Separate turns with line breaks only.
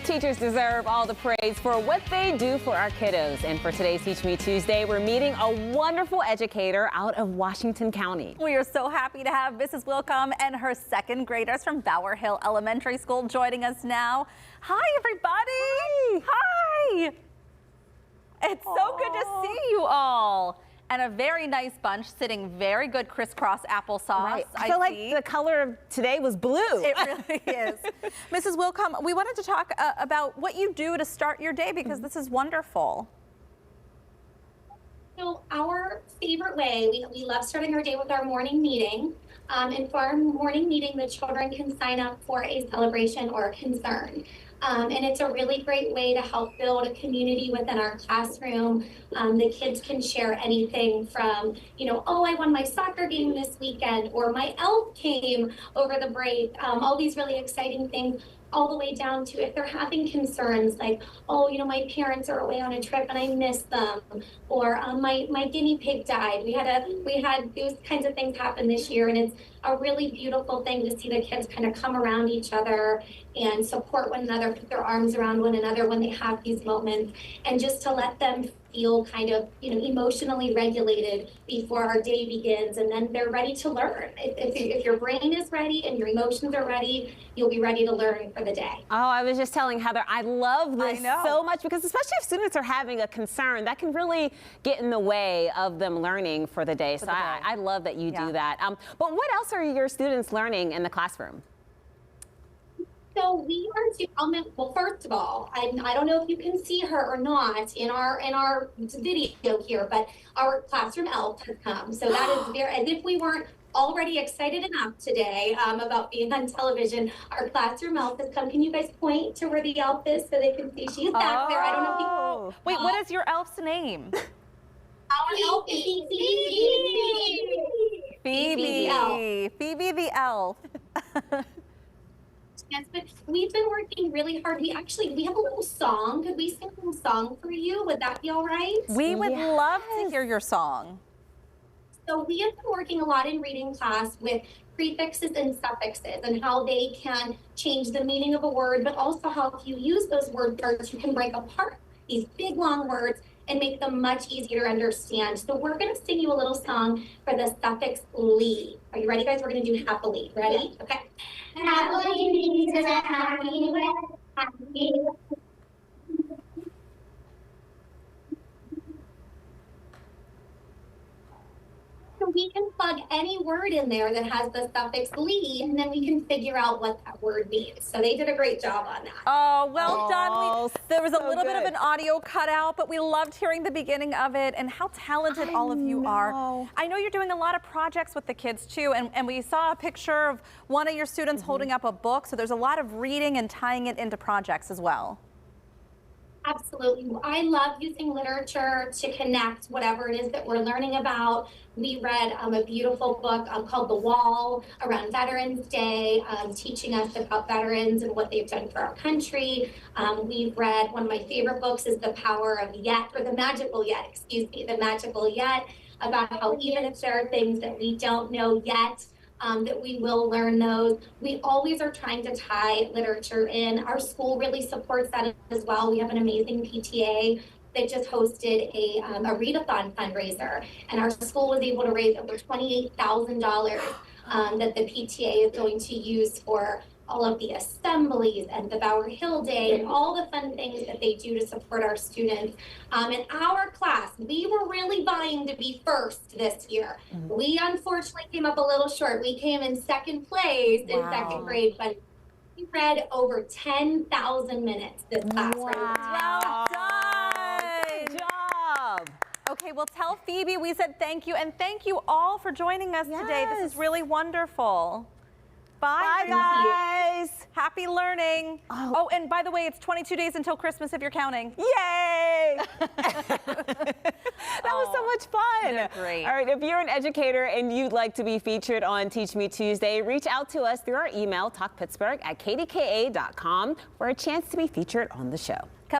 Teachers deserve all the praise for what they do for our kiddos. And for today's Teach Me Tuesday, we're meeting a wonderful educator out of Washington County.
We are so happy to have Mrs. Willkom and her second graders from Bower Hill Elementary School joining us now. Hi, everybody. Hi. It's so good to see you all. And a very nice bunch, sitting very good crisscross applesauce.
Right. I feel like the color of today was blue.
It really is. Mrs. Willkom, we wanted to talk about what you do to start your day, because this is wonderful.
So our favorite way, we love starting our day with our morning meeting. And for our morning meeting, the children can sign up for a celebration or a concern. And it's a really great way to help build a community within our classroom. The kids can share anything from, oh, I won my soccer game this weekend, or my elf came over the break, all these really exciting things, all the way down to if they're having concerns like, oh, my parents are away on a trip and I miss them, or my guinea pig died. We had those kinds of things happen this year, and it's a really beautiful thing to see the kids kind of come around each other and support one another, put their arms around one another when they have these moments, and just to let them feel kind of, emotionally regulated before our day begins, and then they're ready to learn. If your brain is ready and your emotions are ready, you'll be ready to learn for the day.
Oh, I was just telling Heather, I love this so much, because especially if students are having a concern, that can really get in the way of them learning for the day. So I love that you do that. But what else are your students learning in the classroom?
So we are well, first of all, I don't know if you can see her or not in our video here, but our classroom elf has come. So that is very, as if we weren't already excited enough today about being on television, our classroom elf has come. Can you guys point to where the elf is so they can see? She's back there. I don't know if you can.
Wait, what is your elf's name?
Our elf is Phoebe.
Phoebe the elf.
Yes, but we've been working really hard. We have a little song. Could we sing a little song for you? Would that be all right?
We would love to hear your song.
So we have been working a lot in reading class with prefixes and suffixes and how they can change the meaning of a word, but also how if you use those word parts, you can break apart these big long words and make them much easier to understand. So we're going to sing you a little song for the suffix ly. Are you ready, guys? We're going to do happily. Ready? Yeah. Okay. Happily to the happy with happy. So we can plug any word in there that has the suffix ly, and then we can figure out what that word means. So they did a great job on that.
Oh, well done. There was a little bit of an audio cutout, but we loved hearing the beginning of it and how talented all of you are. I know you're doing a lot of projects with the kids too, and we saw a picture of one of your students holding up a book, so there's a lot of reading and tying it into projects as well.
Absolutely. I love using literature to connect whatever it is that we're learning about. We read a beautiful book called The Wall around Veterans Day, teaching us about veterans and what they've done for our country. We've read, one of my favorite books is The Power of Yet, or The Magical Yet, excuse me, The Magical Yet, about how even if there are things that we don't know yet, that we will learn those. We always are trying to tie literature in. Our school really supports that as well. We have an amazing PTA that just hosted a readathon fundraiser, and our school was able to raise over $28,000 that the PTA is going to use for all of the assemblies and the Bower Hill Day and all the fun things that they do to support our students. In our class, we were really vying to be first this year. We unfortunately came up a little short. We came in second place in second grade, but we read over 10,000 minutes this class.
Well done.
Good job.
Okay, well, tell Phoebe we said thank you, and thank you all for joining us today. This is really wonderful. Bye,
guys.
Happy learning. Oh, and by the way, it's 22 days until Christmas if you're counting.
Yay! That was so much fun.
They're great.
All right, if you're an educator and you'd like to be featured on Teach Me Tuesday, reach out to us through our email, talkpittsburgh@kdka.com, for a chance to be featured on the show.